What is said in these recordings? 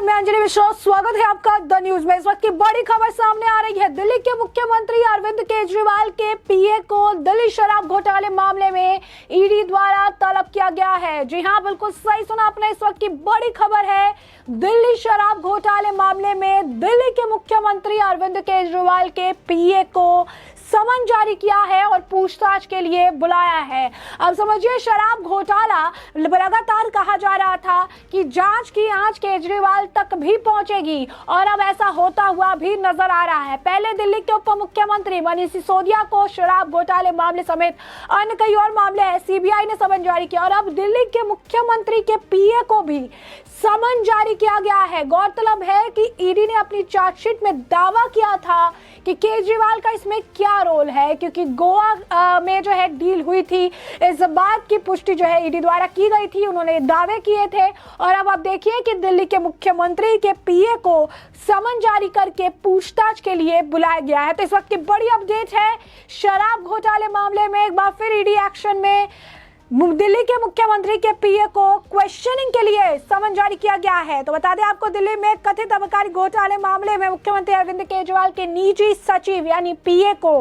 मैं अंजलि मिश्रा, स्वागत है आपका द न्यूज में। इस वक्त की बड़ी खबर सामने आ रही है। दिल्ली के मुख्यमंत्री अरविंद केजरीवाल के पीए को दिल्ली शराब घोटाले मामले में ईडी द्वारा तलब किया गया है। जी हां, बिल्कुल सही सुना आपने। इस वक्त की बड़ी खबर है, दिल्ली शराब घोटाले मामले में दिल्ली के मुख्यमंत्री अरविंद केजरीवाल के पीए को समन जारी किया है और पूछताछ के लिए बुलाया है। अब समझिए, शराब घोटाला लगातार कहा जा रहा था कि जांच की आंच केजरीवाल तक भी पहुंचेगी और अब ऐसा होता हुआ भी नजर आ रहा है। पहले दिल्ली के उप मुख्यमंत्री मनीष सिसोदिया को शराब घोटाले मामले समेत अन्य कई और मामले हैं, सीबीआई ने समन जारी किया और अब दिल्ली के मुख्यमंत्री के पीए को भी समन जारी किया गया है। गौरतलब है कि ईडी ने अपनी चार्जशीट में दावा किया था कि केजरीवाल का इसमें क्या रोल है, क्योंकि गोवा में जो है डील हुई थी, इस बात की पुष्टि जो है ईडी द्वारा की गई थी। उन्होंने दावे किए थे और अब आप देखिए कि दिल्ली के मुख्यमंत्री के पीए को समन जारी करके पूछताछ के लिए बुलाया गया है। तो इस वक्त की बड़ी अपडेट है, शराब घोटाले मामले में एक बार फिर ईडी एक्शन में। दिल्ली के मुख्यमंत्री के पीए को क्वेश्चनिंग के लिए समन जारी किया गया है। तो बता दें आपको, दिल्ली में कथित आबकारी घोटाले मामले में मुख्यमंत्री अरविंद केजरीवाल के निजी सचिव यानी पीए को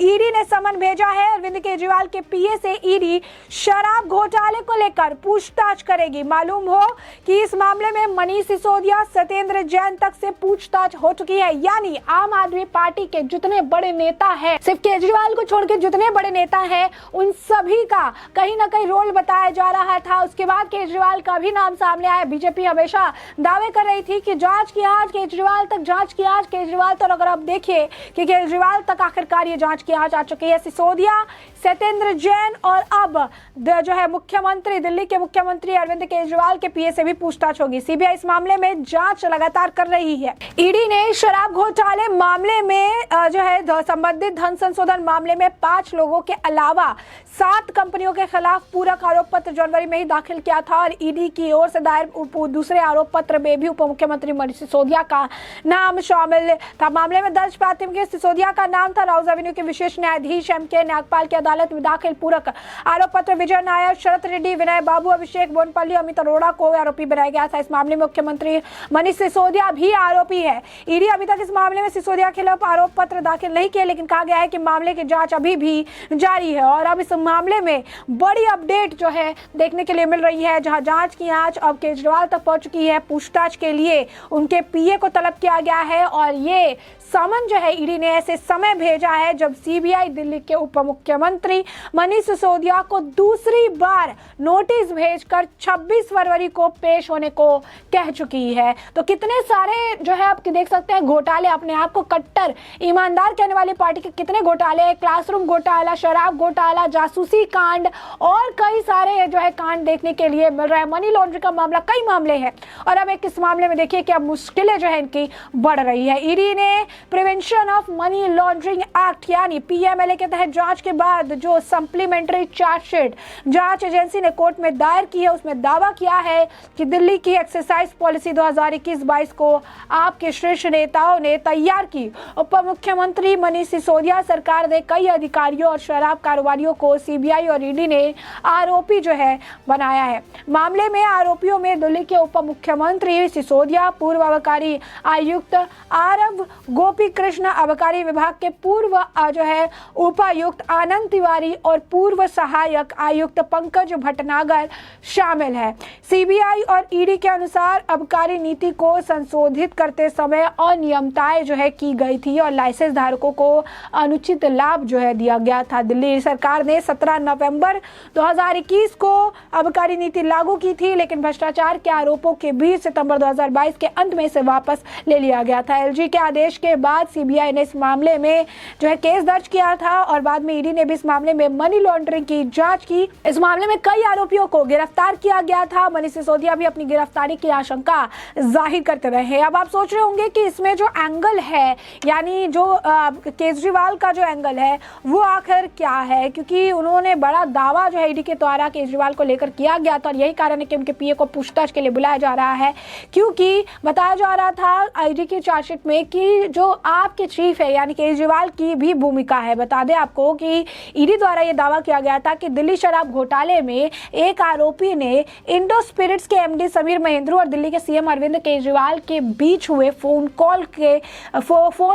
ईडी ने समन भेजा है। अरविंद केजरीवाल के पीए से ईडी शराब घोटाले को लेकर पूछताछ करेगी। मालूम हो कि इस मामले में मनीष सिसोदिया, सत्येंद्र जैन तक से पूछताछ हो चुकी है। यानी आम आदमी पार्टी के जितने बड़े नेता हैं, सिर्फ केजरीवाल को छोड़ के जितने बड़े नेता हैं, उन सभी का कहीं ना कई रोल बताया जा रहा था। उसके बाद केजरीवाल का भी नाम सामने आया। बीजेपी हमेशा दावे कर रही थी कि जांच की आंच केजरीवाल तक, जांच की आंच केजरीवाल तक। अगर आप देखिए कि केजरीवाल तक आखिरकार ये जांच की आंच आ चुकी है। सिसोदिया, सत्येंद्र जैन और अब जो है मुख्यमंत्री, दिल्ली के मुख्यमंत्री अरविंद केजरीवाल के पीए से भी पूछताछ होगी। सीबीआई इस मामले में जांच लगातार कर रही है। ईडी ने शराब घोटाले मामले में जो है संबंधित धन संशोधन मामले में 5 लोगों के अलावा 7 कंपनियों के खिलाफ पूरक आरोप पत्र जनवरी में ही दाखिल किया था और ईडी की ओर से दायर दूसरे आरोप पत्र में भी उप मुख्यमंत्री मनीष सिसोदिया का नाम शामिल था। मामले में दर्ज प्राथमिकी सिसोदिया का नाम था। राउज एवेन्यू के विशेष न्यायाधीश एम.के. नागपाल की अदालत में दाखिल पूरक आरोप पत्र विजय नायर, शरत रेड्डी, विनय बाबू, अभिषेक बोनपल्ली, अमित अरोड़ा को आरोपी बनाया गया था। इस मामले में मुख्यमंत्री मनीष सिसोदिया भी आरोपी है। ईडी अभी तक इस मामले में सिसोदिया के खिलाफ आरोप पत्र दाखिल नहीं किए, लेकिन कहा गया है कि मामले की जांच अभी भी जारी है। और अब इस मामले में बड़ी अपडेट जो है देखने के लिए मिल रही है, जहां जांच की आंच अब केजरीवाल तक पहुंच चुकी है। पूछताछ के लिए उनके पीए को तलब किया गया है और ये समन जो है ईडी ने ऐसे समय भेजा है जब सीबीआई दिल्ली के उप मुख्यमंत्री मनीष सिसोदिया को दूसरी बार नोटिस भेजकर 26 फरवरी को पेश होने को कह चुकी है। तो कितने सारे जो है आप देख सकते हैं घोटाले, अपने आप को कट्टर ईमानदार कहने वाली पार्टी के कितने घोटाले, क्लासरूम घोटाला, शराब घोटाला, जासूसी कांड और कई सारे जो है कांड देखने के लिए मिल रहा है। मनी लॉन्ड्रिंग का मामला, कई मामले हैं और अब एक इस मामले में देखिए कि अब मुश्किलें जो है इनकी बढ़ रही है। ईडी ने prevention of money laundering act यानी पीएमएलए के तहत जांच के बाद जो सप्लीमेंट्री चार्जशीट जांच एजेंसी ने कोर्ट में दायर की है, उसमें दावा किया है कि दिल्ली की एक्सरसाइज पॉलिसी 2021-22 को आपके शीर्ष नेताओं ने तैयार की। उप मुख्यमंत्री मनीष सिसोदिया सरकार ने कई अधिकारियों और शराब कारोबारियों को सीबीआई और ईडी ने आरोपी जो है बनाया है। मामले में आरोपियों में दिल्ली के उप मुख्यमंत्री सिसोदिया, पूर्व आबकारी आयुक्त आरव गोपी कृष्ण, आबकारी विभाग के पूर्व जो है उपायुक्त आनंद तिवारी और पूर्व सहायक आयुक्त पंकज भटनागर शामिल है। सीबीआई और ईडी के अनुसार आबकारी नीति को संशोधित करते समय अनियमितताएं जो है की गई थी और लाइसेंस धारकों को अनुचित लाभ जो है दिया गया था। दिल्ली सरकार ने 17 नवंबर 2021 को आबकारी नीति लागू की थी, लेकिन भ्रष्टाचार के आरोपों के बीच सितंबर 2022 के अंत में इसे वापस ले लिया गया था। एलजी के आदेश के बाद सीबीआई ने इस मामले में जो है केस दर्ज किया था और बाद में ईडी ने भी इस मामले में मनी लॉन्ड्रिंग की जांच की। इस मामले में कई आरोपियों को गिरफ्तार किया गया था। मनीष सिसोदिया भी अपनी गिरफ्तारी की आशंका जाहिर करते रहे। अब आप सोच रहे होंगे कि इसमें जो एंगल है, यानी जो केजरीवाल का जो एंगल है वो आखिर क्या है, क्योंकि उन्होंने बड़ा दावा जो है ईडी के द्वारा केजरीवाल को लेकर किया गया था और यही कारण है कि उनके पीए को पूछताछ के लिए बुलाया जा रहा है, क्योंकि बताया जा रहा था ईडी की चार्जशीट में कि जो जो आपके चीफ है यानी केजरीवाल की भी भूमिका है। बता दें आपको कि ईडी द्वारा यह दावा किया गया था कि दिल्ली शराब घोटाले में एक आरोपी ने इंडो स्पिरिट्स के एमडी समीर महेंद्रू और दिल्ली के सीएम अरविंद केजरीवाल के बीच हुए फोन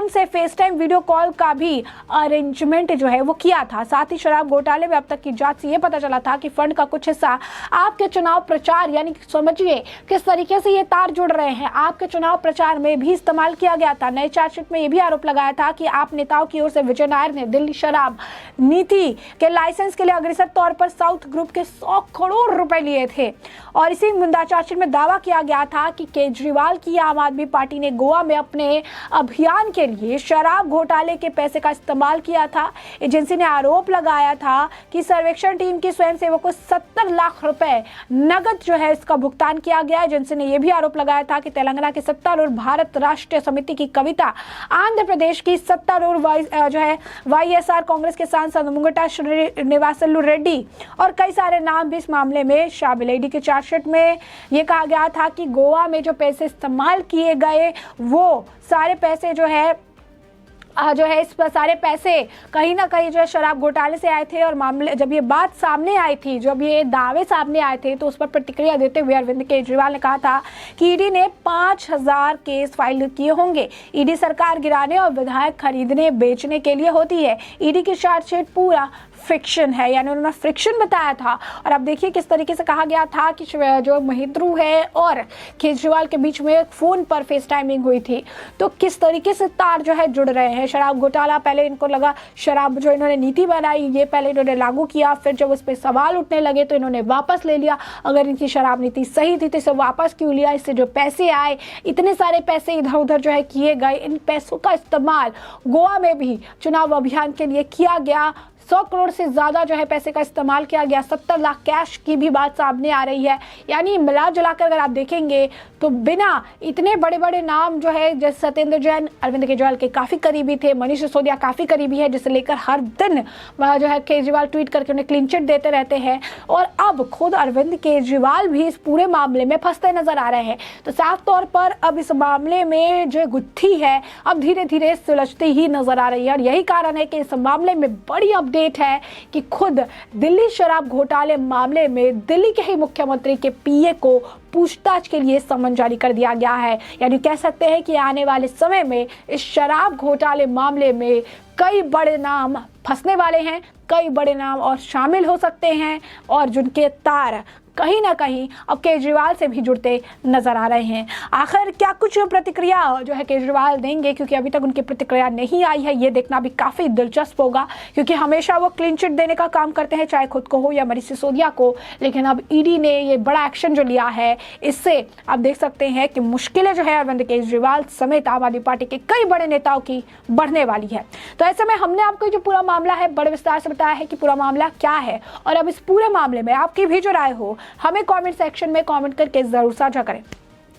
से फेस टाइम वीडियो कॉल का भी अरेंजमेंट जो है वो किया था। साथ ही शराब घोटाले में अब तक की जांच से यह पता चला था कि फंड का कुछ हिस्सा आपके चुनाव प्रचार यानी समझिए किस तरीके से ये तार जुड़ रहे हैं, आपके चुनाव प्रचार में भी इस्तेमाल किया गया था। नए चार्जशीट में यह भी आरोप लगाया था कि आप नेताओं की ओर से विजय नायर ने दिल्ली शराब नीति के लाइसेंस के लिए अग्रसर तौर पर साउथ ग्रुप के 100 करोड़ रुपए लिए थे। और इसी मुद्दा चार्जशीट में दावा किया गया था कि केजरीवाल की आम आदमी पार्टी ने गोवा में अपने अभियान के लिए शराब घोटाले के पैसे का इस्तेमाल किया था। एजेंसी ने आरोप लगाया था कि सर्वेक्षण टीम की स्वयंसेवकों को 70 लाख रुपए नगद जो है इसका भुगतान किया गया। एजेंसी ने यह भी आरोप लगाया था कि तेलंगाना के सत्तारूढ़ भारत राष्ट्रीय समिति की कविता, आंध्र प्रदेश की सत्तारूढ़ जो है वाईएसआर कांग्रेस के सांसद मुंगटा श्रीनिवासलू रेड्डी और कई सारे नाम भी इस मामले में शामिल है। ईडी के चार्जशीट में यह कहा गया था कि गोवा में जो पैसे इस्तेमाल किए गए वो सारे पैसे जो है इस पर सारे पैसे कहीं ना कहीं जो है शराब घोटाले से आए थे। और मामले जब ये बात सामने आई थी, जब ये दावे सामने आए थे, तो उस पर प्रतिक्रिया देते हुए अरविंद केजरीवाल ने कहा था कि ईडी ने 5000 केस फाइल किए होंगे। ईडी सरकार गिराने और विधायक खरीदने बेचने के लिए होती है। ईडी की चार्जशीट पूरा फ्रिक्शन है, यानी उन्होंने फ्रिक्शन बताया था। और अब देखिए किस तरीके से कहा गया था कि जो महेंद्रू है और केजरीवाल के बीच में फोन पर फेस टाइमिंग हुई थी। तो किस तरीके से तार जो है जुड़ रहे हैं। शराब घोटाला, पहले इनको लगा शराब जो इन्होंने नीति बनाई ये पहले इन्होंने लागू किया, फिर जब उस पर सवाल उठने लगे तो इन्होंने वापस ले लिया। अगर इनकी शराब नीति सही थी तो इसे वापस क्यों लिया। इससे जो पैसे आए, इतने सारे पैसे इधर उधर जो है किए गए, इन पैसों का इस्तेमाल गोवा में भी चुनाव अभियान के लिए किया गया। 100 करोड़ से ज़्यादा जो है पैसे का इस्तेमाल किया गया। 70 लाख कैश की भी बात सामने आ रही है। यानी मिला जुलाकर अगर आप देखेंगे तो बिना इतने बड़े बड़े नाम जो है, जैसे सत्येंद्र जैन अरविंद केजरीवाल के काफ़ी करीबी थे, मनीष सिसोदिया काफ़ी करीबी है, जिसे लेकर हर दिन जो है केजरीवाल ट्वीट करके उन्हें क्लीन चिट देते रहते हैं। और अब खुद अरविंद केजरीवाल भी इस पूरे मामले में फंसते नजर आ रहे हैं। तो साफ तौर पर अब इस मामले में जो गुत्थी है अब धीरे धीरे सुलझती ही नजर आ रही है। और यही कारण है कि इस मामले में बड़ी अपडेट है कि खुद दिल्ली शराब घोटाले मामले में दिल्ली के ही मुख्यमंत्री के पीए को पूछताछ के लिए समन जारी कर दिया गया है। यानी कह सकते हैं कि आने वाले समय में इस शराब घोटाले मामले में कई बड़े नाम फंसने वाले हैं, कई बड़े नाम और शामिल हो सकते हैं और जिनके तार कहीं ना कहीं अब केजरीवाल से भी जुड़ते नजर आ रहे हैं। आखिर क्या कुछ प्रतिक्रिया जो है केजरीवाल देंगे, क्योंकि अभी तक उनकी प्रतिक्रिया नहीं आई है, ये देखना भी काफ़ी दिलचस्प होगा। क्योंकि हमेशा वो क्लीन चिट देने का काम करते हैं, चाहे खुद को हो या मनीष सिसोदिया को। लेकिन अब ईडी ने ये बड़ा एक्शन जो लिया है, इससे आप देख सकते हैं कि मुश्किलें जो है अरविंद केजरीवाल समेत आम आदमी पार्टी के कई बड़े नेताओं की बढ़ने वाली है। तो ऐसे में हमने आपको जो पूरा मामला है बड़े विस्तार से बताया है कि पूरा मामला क्या है। और अब इस पूरे मामले में आपकी भी जो राय हो हमें कमेंट सेक्शन में कमेंट करके जरूर साझा करें।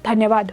धन्यवाद।